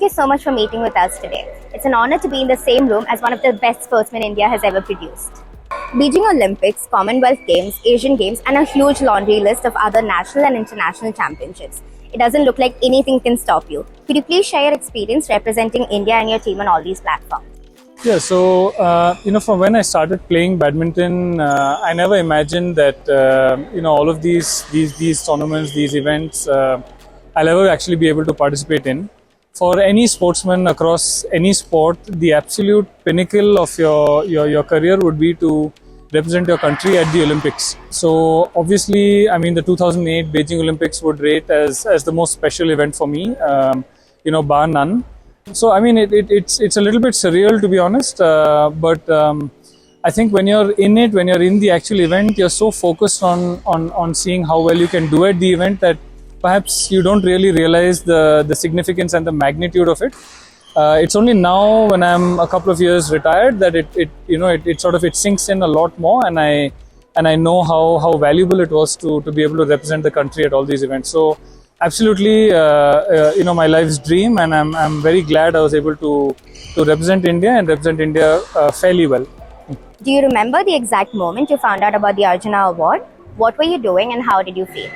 you so much for meeting with us today. It's an honor to be in the same room as one of the best sportsmen India has ever produced. Beijing Olympics, Commonwealth Games, Asian Games, and a huge laundry list of other national and international championships. It doesn't look like anything can stop you. Could you please share your experience representing India and your team on all these platforms? Yeah, so from when I started playing badminton, I never imagined that all of these tournaments, these events, I'll ever actually be able to participate in. For any sportsman across any sport, the absolute pinnacle of your career would be to represent your country at the Olympics. So obviously, I mean, the 2008 Beijing Olympics would rate as the most special event for me, bar none. So I mean, it's a little bit surreal, to be honest, but I think when you're in it, when you're in the actual event, you're so focused on seeing how well you can do at the event that perhaps you don't really realize the significance and the magnitude of it. It's only now, when I'm a couple of years retired, that it sinks in a lot more, and I know how valuable it was to be able to represent the country at all these events. So absolutely, my life's dream, and I'm very glad I was able to represent India and represent India fairly well. Do you remember the exact moment you found out about the Arjuna award? What were you doing and how did you feel?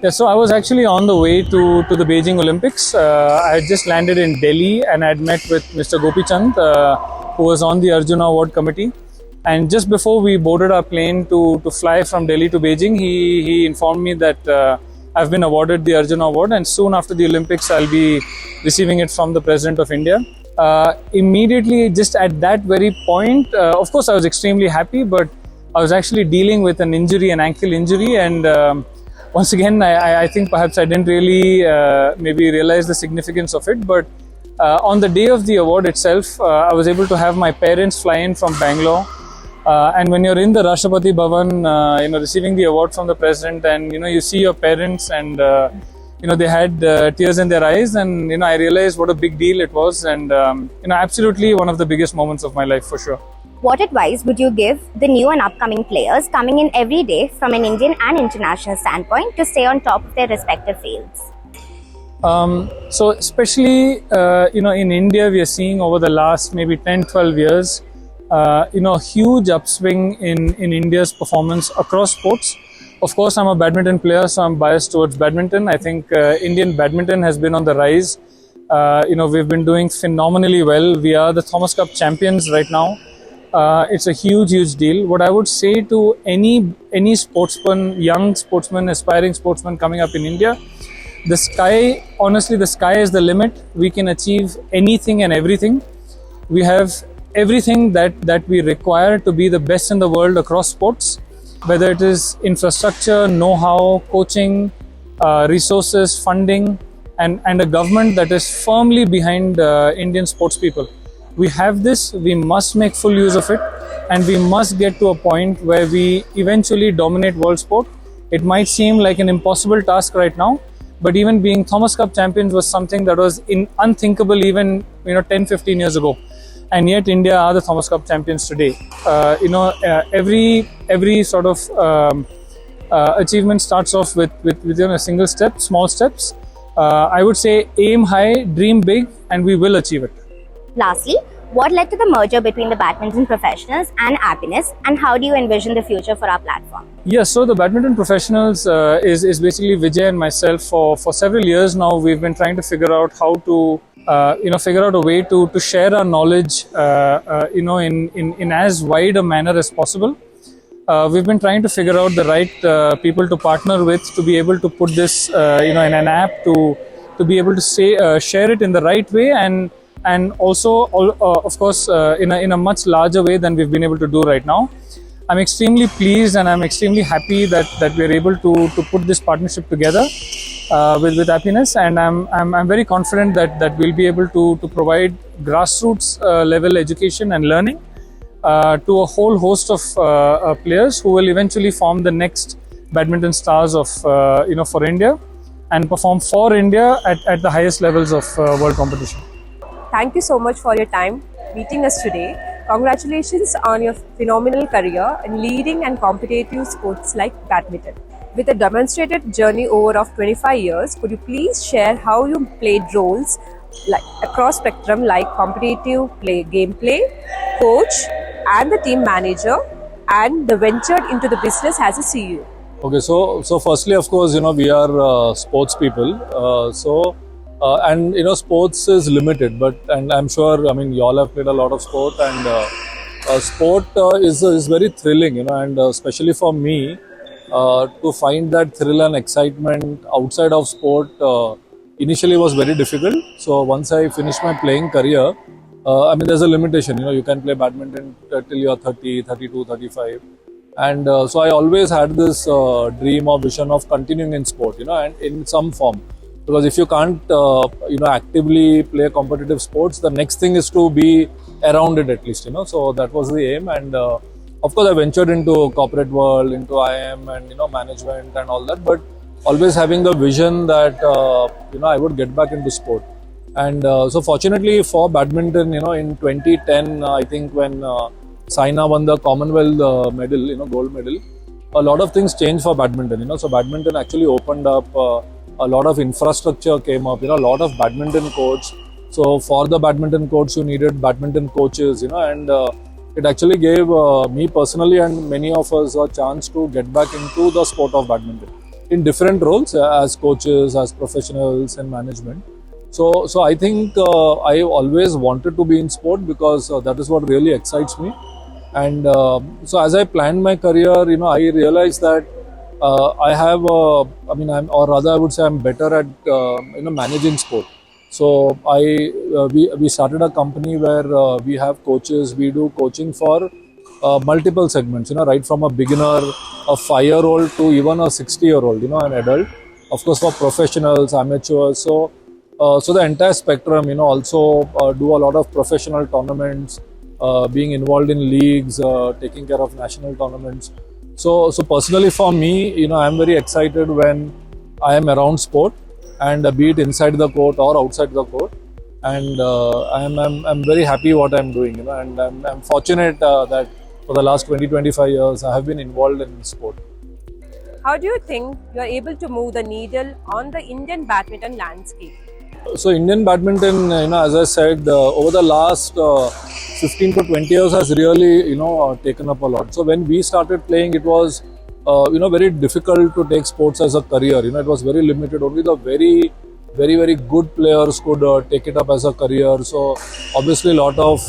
Yeah, so I was actually on the way to the Beijing Olympics. I had just landed in Delhi and I had met with Mr. Gopi Chand, who was on the Arjuna Award committee. And just before we boarded our plane to fly from Delhi to Beijing, he informed me that I've been awarded the Arjuna Award, and soon after the Olympics, I'll be receiving it from the President of India. Immediately, just at that very point, of course, I was extremely happy, but I was actually dealing with an ankle injury, and once again, I think perhaps I didn't really maybe realize the significance of it, but on the day of the award itself, I was able to have my parents fly in from Bangalore. And when you're in the Rashtrapati Bhavan, receiving the award from the president, and you see your parents, and they had tears in their eyes, and I realized what a big deal it was, and absolutely one of the biggest moments of my life for sure. What advice would you give the new and upcoming players coming in every day from an Indian and international standpoint to stay on top of their respective fields? So especially, in India, we are seeing over the last maybe 10-12 years, a huge upswing in India's performance across sports. Of course, I'm a badminton player, so I'm biased towards badminton. I think Indian badminton has been on the rise. We've been doing phenomenally well. We are the Thomas Cup champions right now. It's a huge deal. What I would say to any sportsman, young sportsman, aspiring sportsman coming up in India, the sky is the limit. We can achieve anything and everything. We have everything that we require to be the best in the world across sports, whether it is infrastructure, know-how, coaching, resources, funding, and a government that is firmly behind Indian sports people. We have this, we must make full use of it, and we must get to a point where we eventually dominate world sport. It might seem like an impossible task right now, but even being Thomas Cup champions was something that was unthinkable even 10-15 years ago. And yet India are the Thomas Cup champions today. Every sort of achievement starts off with a single step, small steps. I would say aim high, dream big, and we will achieve it. Lastly, what led to the merger between the badminton professionals and Appiness, and how do you envision the future for our platform? Yes, so the badminton professionals is basically Vijay and myself. For several years now, we've been trying to figure out how to figure out a way to share our knowledge in as wide a manner as possible. We've been trying to figure out the right people to partner with to be able to put this in an app to be able to share it in the right way, and also of course in a much larger way than we've been able to do right now. I'm extremely pleased and I'm extremely happy that we're able to put this partnership together with Appiness, and I'm very confident that we'll be able to provide grassroots level education and learning to a whole host of players who will eventually form the next badminton stars of for India and perform for India at the highest levels of world competition. Thank you so much for your time meeting us today. Congratulations on your phenomenal career in leading and competitive sports like badminton. With a demonstrated journey over of 25 years, could you please share how you played roles like across spectrum like competitive gameplay, coach, and the team manager, and the ventured into the business as a CEO. Okay, so firstly, of course, we are sports people. And sports is limited, and I'm sure, I mean, you all have played a lot of sport, and sport is very thrilling, and especially for me, to find that thrill and excitement outside of sport initially was very difficult. So once I finished my playing career, I mean, there's a limitation. You can play badminton till you're 30, 32, 35. And so I always had this dream or vision of continuing in sport, and in some form. Because if you can't, actively play competitive sports, the next thing is to be around it at least, So that was the aim. And of course, I ventured into corporate world, into IM and, management and all that. But always having the vision that, I would get back into sport. And so fortunately for badminton, in 2010, I think when Saina won the Commonwealth medal, gold medal, a lot of things changed for badminton, So badminton actually opened up, a lot of infrastructure came up, a lot of badminton courts. So for the badminton courts, you needed badminton coaches, and it actually gave me personally and many of us a chance to get back into the sport of badminton in different roles as coaches, as professionals and management. So I think I always wanted to be in sport because that is what really excites me. And so as I planned my career, I realized that I have, I would say I'm better at, managing sport. So we started a company where we have coaches. We do coaching for multiple segments, right from a beginner, a 5-year-old to even a 60-year-old, an adult. Of course, for professionals, amateurs. So the entire spectrum, also do a lot of professional tournaments, being involved in leagues, taking care of national tournaments. So personally for me, I'm very excited when I am around sport, and be it inside the court or outside the court. And I'm very happy what I'm doing, and I'm fortunate that for the last 20-25 years I have been involved in sport. How do you think you are able to move the needle on the Indian badminton landscape? So Indian badminton, as I said, over the last 15 to 20 years has really, taken up a lot. So when we started playing, it was, very difficult to take sports as a career. It was very limited. Only the very, very good players could take it up as a career. So obviously a lot of,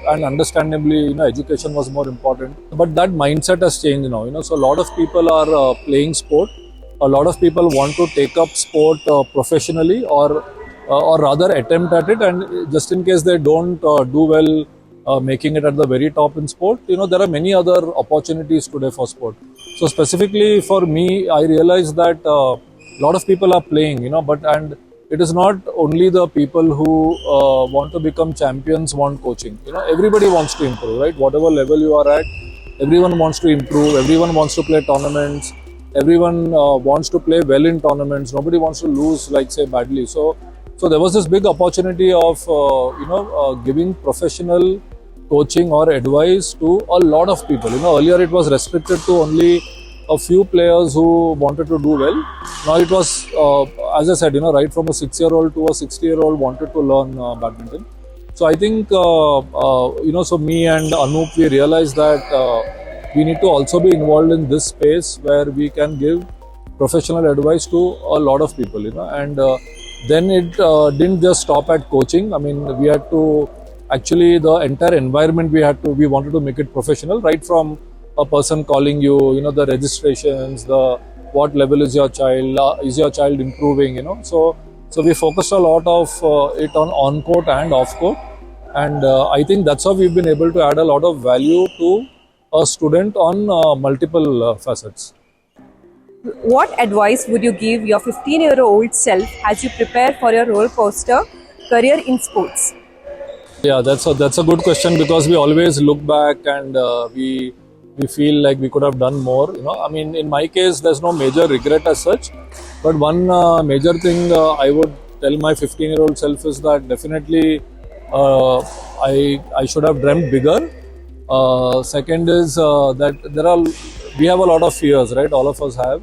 and understandably, education was more important. But that mindset has changed now. So a lot of people are playing sport. A lot of people want to take up sport professionally or rather attempt at it, and just in case they don't do well making it at the very top in sport, there are many other opportunities today for sport. So specifically for me, I realized that a lot of people are playing, and it is not only the people who want to become champions want coaching. Everybody wants to improve, right? Whatever level you are at, everyone wants to improve, everyone wants to play tournaments, everyone wants to play well in tournaments, nobody wants to lose, like say, badly. So there was this big opportunity of, giving professional coaching or advice to a lot of people. Earlier it was restricted to only a few players who wanted to do well. Now it was, as I said, right from a 6-year-old to a 60-year-old wanted to learn badminton. So I think, so me and Anup, we realized that we need to also be involved in this space where we can give professional advice to a lot of people, and then it didn't just stop at coaching. I mean, we had to actually, the entire environment we wanted to make it professional, right from a person calling you, the registrations, what level is your child improving, So we focused a lot of it on court and off court, and I think that's how we've been able to add a lot of value to a student on multiple facets. What advice would you give your 15-year-old self as you prepare for your roller coaster career in sports? Yeah, that's a good question, because we always look back and we feel like we could have done more. I mean, in my case, there's no major regret as such. But one major thing I would tell my 15-year-old self is that definitely I should have dreamt bigger. Second is that we have a lot of fears, right? All of us have.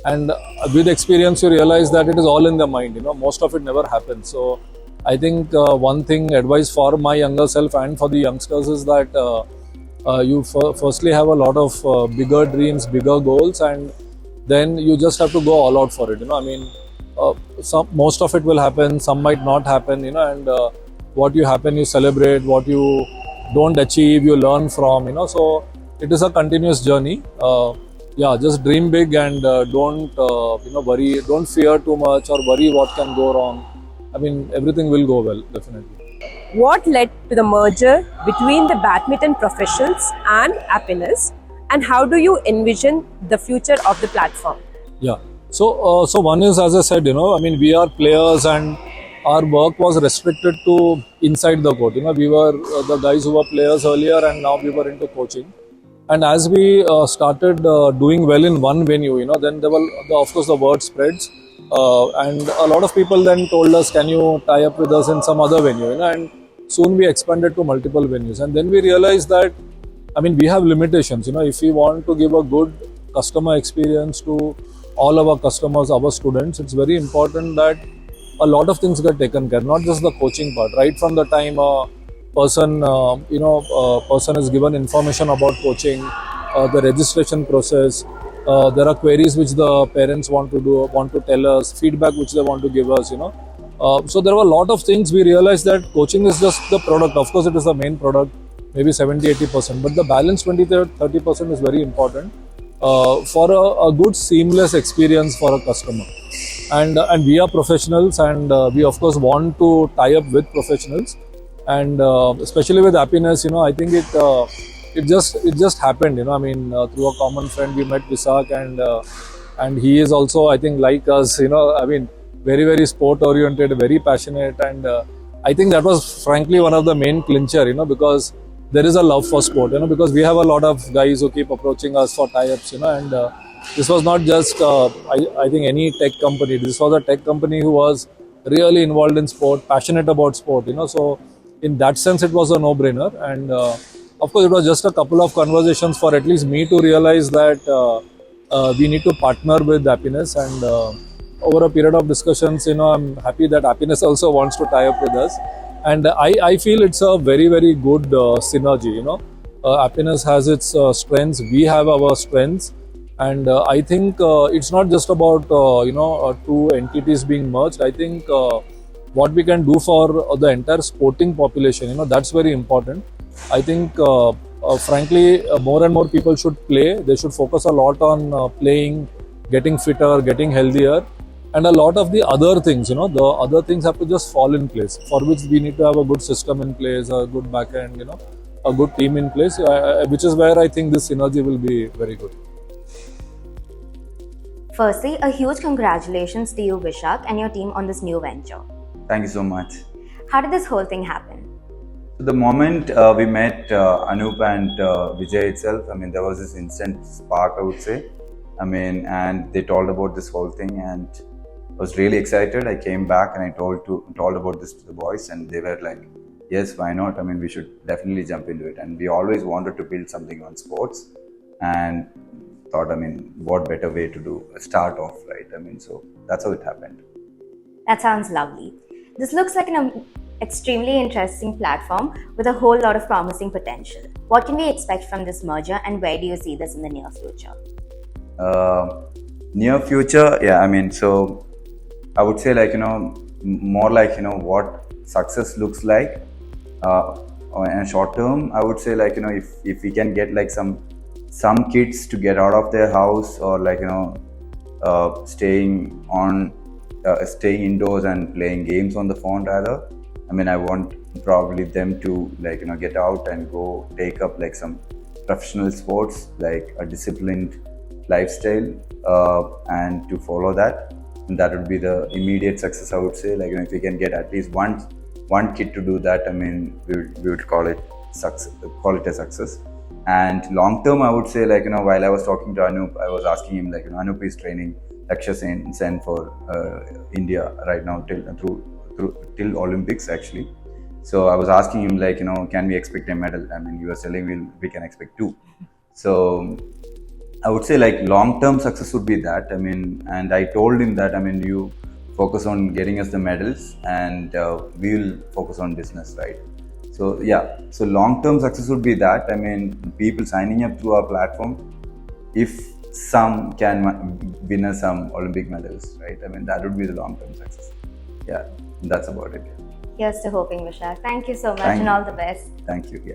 And with experience, you realize that it is all in the mind. Most of it never happens. So I think one thing advice for my younger self and for the youngsters is that you firstly have a lot of bigger dreams, bigger goals, and then you just have to go all out for it. I mean, most of it will happen, some might not happen. And what you happen, you celebrate. What you don't achieve, you learn from. So it is a continuous journey. Yeah, just dream big and don't worry, don't fear too much or worry what can go wrong. I mean, everything will go well, definitely. What led to the merger between the badminton professionals and Appiness, and how do you envision the future of the platform? Yeah. So one is, as I said, I mean, we are players and our work was restricted to inside the court. We were the guys who were players earlier, and now we were into coaching. And as we started doing well in one venue, then there were, of course, the word spreads. And a lot of people then told us, can you tie up with us in some other venue? And soon we expanded to multiple venues. And then we realized that, I mean, we have limitations. If we want to give a good customer experience to all our customers, our students, it's very important that a lot of things get taken care, not just the coaching part. Right from the time a person is given information about coaching, the registration process, there are queries which the parents want to tell us, feedback which they want to give us. So there were a lot of things. We realized that coaching is just the product. Of course, it is the main product, maybe 70-80%, but the balance 20-30% is very important for a good seamless experience for a customer. And we are professionals, and we of course want to tie up with professionals. And especially with Appiness, I think it just happened. I mean, through a common friend we met Visak, and he is also, I think, like us. I mean, very, very sport oriented, very passionate, and I think that was frankly one of the main clincher. Because there is a love for sport. Because we have a lot of guys who keep approaching us for tie-ups. And this was not just I think any tech company. This was a tech company who was really involved in sport, passionate about sport. So in that sense, it was a no-brainer. And of course, it was just a couple of conversations for at least me to realize that we need to partner with Appiness. And over a period of discussions, I'm happy that Appiness also wants to tie up with us. And I feel it's a very, very good synergy. Appiness has its strengths, we have our strengths. And I think it's not just about two entities being merged. I think what we can do for the entire sporting population, that's very important. I think frankly, more and more people should play. They should focus a lot on playing, getting fitter, getting healthier, and a lot of the other things. The other things have to just fall in place, for which we need to have a good system in place, a good back end, a good team in place, which is where I think this synergy will be very good. Firstly, a huge congratulations to you, Vishak, and your team on this new venture. Thank you so much. How did this whole thing happen? So the moment we met Anup and Vijay itself, I mean, there was this instant spark, I would say. I mean, and they told about this whole thing, and I was really excited. I came back and I told about this to the boys, and they were like, yes, why not? I mean, we should definitely jump into it. And we always wanted to build something on sports, and thought, I mean, what better way to start off, right? I mean, so that's how it happened. That sounds lovely. This looks like an extremely interesting platform with a whole lot of promising potential. What can we expect from this merger, and where do you see this in the near future? Near future, yeah, I mean, so I would say more like, what success looks like in a short term. I would say if we can get like some kids to get out of their house, or staying indoors and playing games on the phone rather. I mean, I want probably them to get out and go take up like some professional sports, like a disciplined lifestyle, and to follow that. And that would be the immediate success, I would say. If we can get at least one kid to do that, I mean, we would call it success, call it a success. And long term, I would say, while I was talking to Anup, I was asking him, Anup is training Lakshya Sen for India right now till Olympics actually. So I was asking him can we expect a medal? I mean, he was telling we can expect 2. So I would say long term success would be that. I mean, and I told him that, I mean, you focus on getting us the medals, and we will focus on business, right? So yeah, so long-term success would be that. I mean, people signing up through our platform, if some can win us some Olympic medals, right? I mean, that would be the long-term success. Yeah, that's about it. Here's to hoping, Vishak. Thank you so much Thank and you. all the best. Thank you. Yeah.